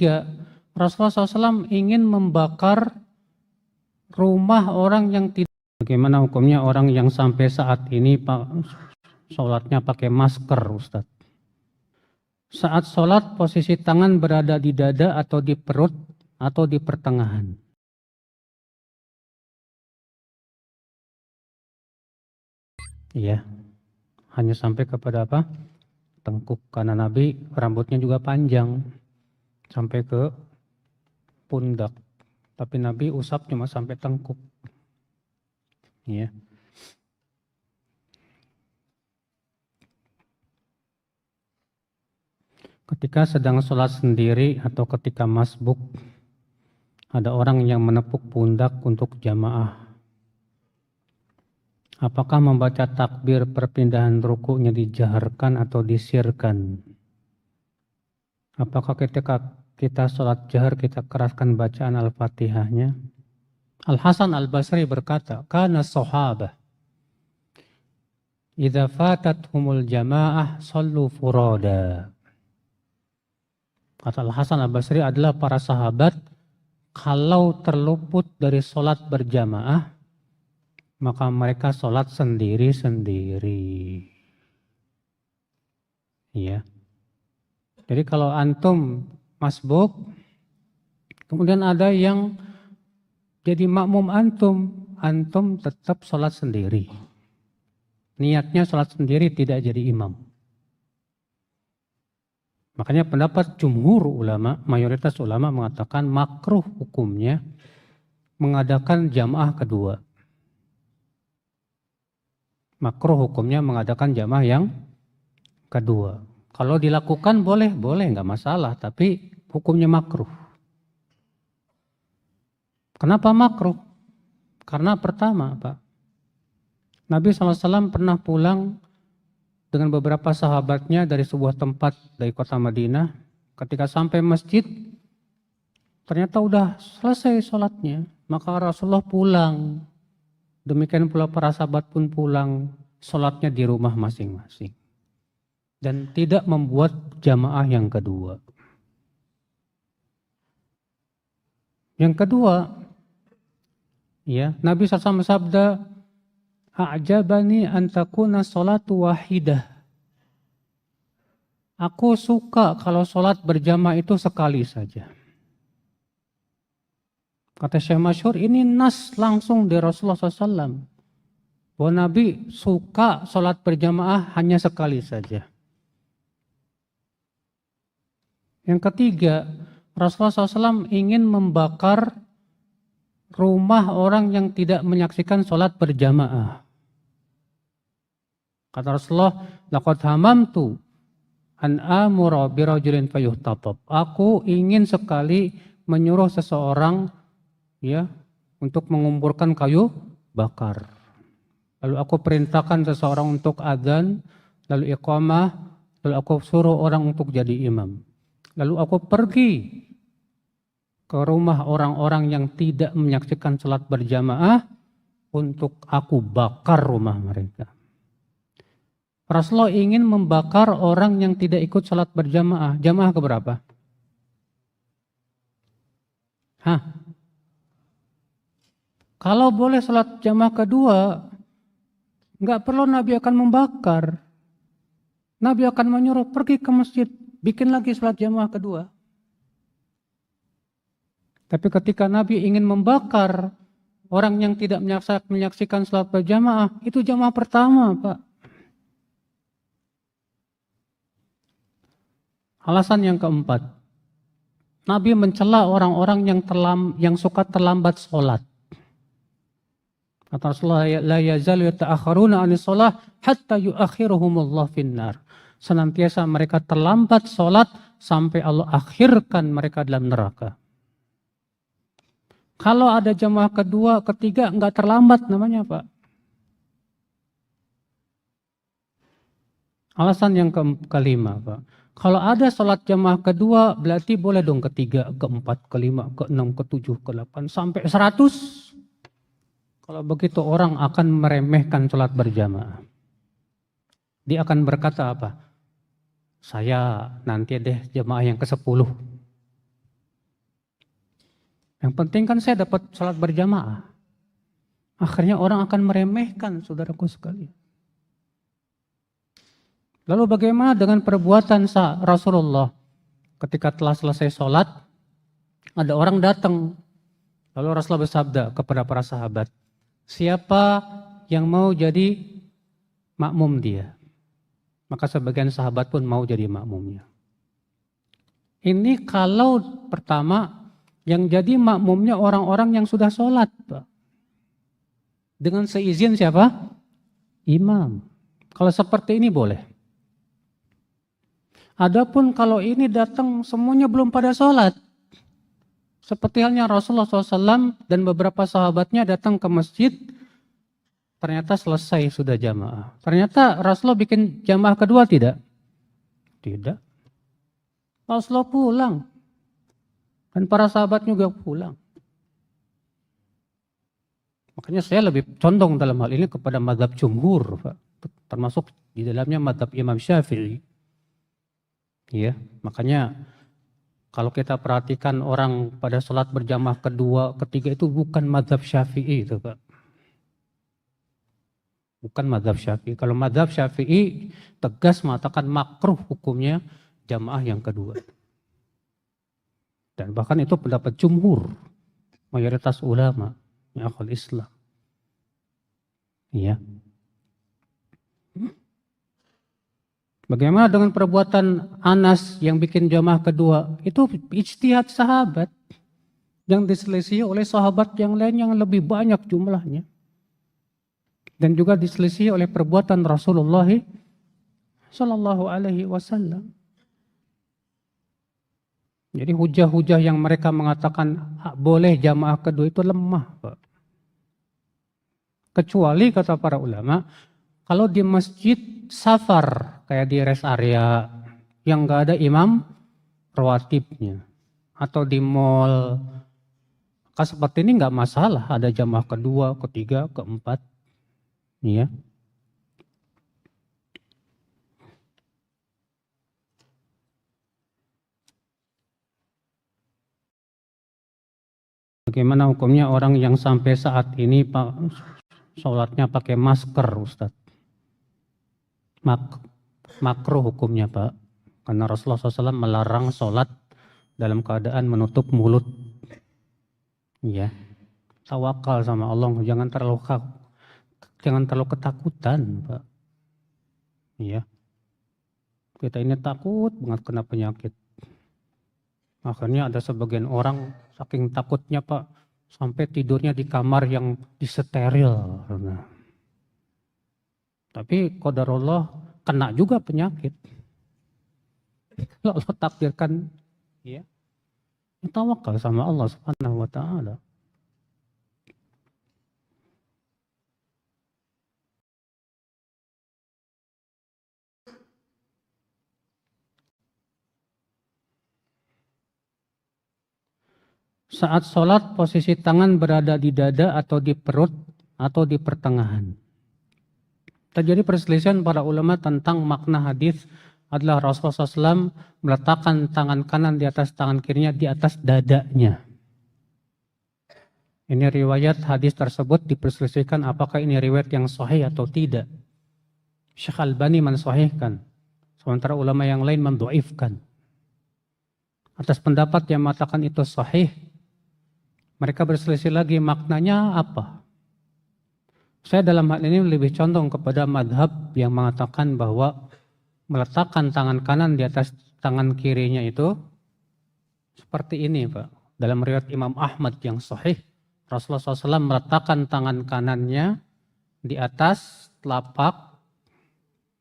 ketiga, Rasulullah SAW ingin membakar rumah orang yang tidak. Bagaimana hukumnya orang yang sampai saat ini sholatnya pakai masker, Ustaz? Saat sholat posisi tangan berada di dada atau di perut atau di pertengahan? Iya, hanya sampai kepada apa? Tengkuk, karena Nabi rambutnya juga panjang sampai ke pundak, tapi Nabi usap cuma sampai tengkuk. Iya. Ketika sedang sholat sendiri atau ketika masbuk, ada orang yang menepuk pundak untuk jamaah. Apakah membaca takbir perpindahan rukuknya dijaharkan atau disirkan? Apakah ketika kita sholat jahar kita keraskan bacaan Al-Fatihahnya? Al-Hasan Al-Basri berkata, kana sahabah idza fatathumul jamaah sallu furada. Kata Al-Hasan Al-Basri adalah para sahabat kalau terluput dari sholat berjamaah, maka mereka sholat sendiri-sendiri. Iya. Jadi kalau antum masbuk, kemudian ada yang jadi makmum antum tetap sholat sendiri. Niatnya sholat sendiri, tidak jadi imam. Makanya pendapat jumhur ulama, mayoritas ulama mengatakan makruh hukumnya mengadakan jamaah kedua. Makruh hukumnya mengadakan jamaah yang kedua. Kalau dilakukan boleh nggak masalah, tapi hukumnya makruh. Kenapa makruh? Karena pertama, Pak, Nabi SAW pernah pulang dengan beberapa sahabatnya dari sebuah tempat dari kota Madinah. Ketika sampai masjid, ternyata udah selesai sholatnya. Maka Rasulullah pulang. Demikian pula para sahabat pun pulang, sholatnya di rumah masing-masing. Dan tidak membuat jamaah yang kedua. Yang kedua, ya, Nabi SAW bersabda, a'jabani an takuna sholatu wahidah. Aku suka kalau sholat berjamaah itu sekali saja. Kata Syekh Masyhur, ini nas langsung dari Rasulullah SAW. Bahwa Nabi suka sholat berjamaah hanya sekali saja. Yang ketiga, Rasulullah SAW ingin membakar rumah orang yang tidak menyaksikan sholat berjamaah. Kata Rasulullah, laqad hamamtu an amura birajulin fayuhtatab. Aku ingin sekali menyuruh seseorang, ya, untuk mengumpulkan kayu bakar. Lalu aku perintahkan seseorang untuk adzan, lalu iqamah, lalu aku suruh orang untuk jadi imam. Lalu aku pergi ke rumah orang-orang yang tidak menyaksikan sholat berjamaah untuk aku bakar rumah mereka. Rasulullah ingin membakar orang yang tidak ikut sholat berjamaah. Jamaah keberapa? Kalau boleh sholat jamaah kedua, nggak perlu Nabi akan membakar. Nabi akan menyuruh pergi ke masjid, bikin lagi sholat jamaah kedua. Tapi ketika Nabi ingin membakar orang yang tidak menyaksikan sholat berjamaah, itu jamaah pertama, Pak. Alasan yang keempat, Nabi mencela orang-orang yang suka terlambat sholat. Kata Rasulullah, la yazalu yata'akharuna 'anis shalah hatta yu'akhiruhumullah finnar. Senantiasa mereka terlambat sholat sampai Allah akhirkan mereka dalam neraka. Kalau ada jamaah kedua, ketiga, enggak terlambat namanya, Pak. Alasan yang kelima, Pak. Kalau ada sholat jamaah kedua, berarti boleh dong ketiga, keempat, kelima, keenam, ketujuh, ke-8, sampai 100. Kalau begitu orang akan meremehkan sholat berjamaah. Dia akan berkata apa? Saya nanti deh jamaah yang ke-10. Yang penting kan saya dapat sholat berjamaah. Akhirnya orang akan meremehkan saudaraku sekalian. Lalu bagaimana dengan perbuatan Rasulullah? Ketika telah selesai sholat, ada orang datang. Lalu Rasulullah bersabda kepada para sahabat, siapa yang mau jadi makmum dia? Maka sebagian sahabat pun mau jadi makmumnya. Ini kalau pertama yang jadi makmumnya orang-orang yang sudah sholat, Pak. Dengan seizin siapa? Imam. Kalau seperti ini boleh. Adapun kalau ini datang semuanya belum pada sholat. Seperti halnya Rasulullah SAW dan beberapa sahabatnya datang ke masjid. Ternyata selesai sudah jamaah. Ternyata Rasulullah bikin jamaah kedua tidak? Tidak. Rasulullah pulang. Dan para sahabat juga pulang. Makanya saya lebih condong dalam hal ini kepada mazhab jumhur, Pak. Termasuk di dalamnya mazhab Imam Syafi'i. Ya, makanya kalau kita perhatikan orang pada sholat berjamaah kedua, ketiga itu bukan mazhab Syafi'i itu, Pak. Bukan mazhab Syafi'i. Kalau mazhab Syafi'i tegas mengatakan makruh hukumnya jamaah yang kedua. Dan bahkan itu pendapat jumhur, mayoritas ulama, ya akhul Islam. Iya. Bagaimana dengan perbuatan Anas yang bikin jamaah kedua? Itu ijtihad sahabat yang diselisih oleh sahabat yang lain yang lebih banyak jumlahnya. Dan juga diselisih oleh perbuatan Rasulullah Sallallahu Alaihi Wasallam. Jadi hujah-hujah yang mereka mengatakan boleh jamaah kedua itu lemah, Pak. Kecuali kata para ulama, kalau di masjid safar kayak di rest area yang nggak ada imam rawatibnya, atau di mall, maka seperti ini nggak masalah ada jamaah kedua, ketiga, keempat, ya. Bagaimana hukumnya orang yang sampai saat ini sholatnya pakai masker, Ustadz? Makruh hukumnya, Pak. Karena Rasulullah SAW melarang sholat dalam keadaan menutup mulut. Ya, tawakal sama Allah, jangan terlalu ketakutan, Pak. Ya, kita ini takut banget kena penyakit. Akhirnya ada sebagian orang saking takutnya, Pak, sampai tidurnya di kamar yang disteril. Nah. Tapi qadarullah kena juga penyakit. Kalau Allah takdirkan, ya, tawakal sama Allah Subhanahu wa taala. Saat sholat posisi tangan berada di dada atau di perut atau di pertengahan. Terjadi perselisihan para ulama tentang makna hadis adalah Rasulullah SAW meletakkan tangan kanan di atas tangan kirinya di atas dadanya. Ini riwayat hadis tersebut diperselisihkan apakah ini riwayat yang sahih atau tidak. Syekh Albani mensahihkan, sementara ulama yang lain mendhaifkan. Atas pendapat yang mengatakan itu sahih, mereka berselisih lagi maknanya apa. Saya dalam hal ini lebih condong kepada madhab yang mengatakan bahwa meletakkan tangan kanan di atas tangan kirinya itu seperti ini, Pak. Dalam riwayat Imam Ahmad yang sahih, Rasulullah SAW meletakkan tangan kanannya di atas telapak,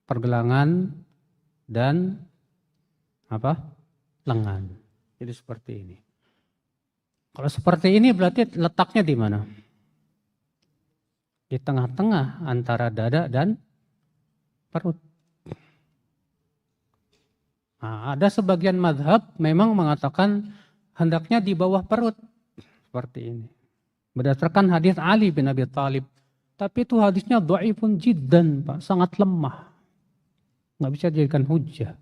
pergelangan, dan lengan. Jadi seperti ini. Kalau seperti ini berarti letaknya di mana? Di tengah-tengah antara dada dan perut. Nah, ada sebagian madhab memang mengatakan hendaknya di bawah perut. Seperti ini. Berdasarkan hadis Ali bin Abi Thalib. Tapi itu hadisnya dhaifun jiddan, Pak. Sangat lemah. Nggak bisa dijadikan hujjah.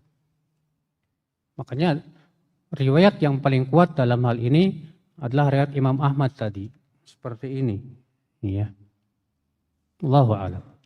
Makanya riwayat yang paling kuat dalam hal ini adalah riwayat Imam Ahmad tadi. Seperti ini. Ya. Allahu a'lam.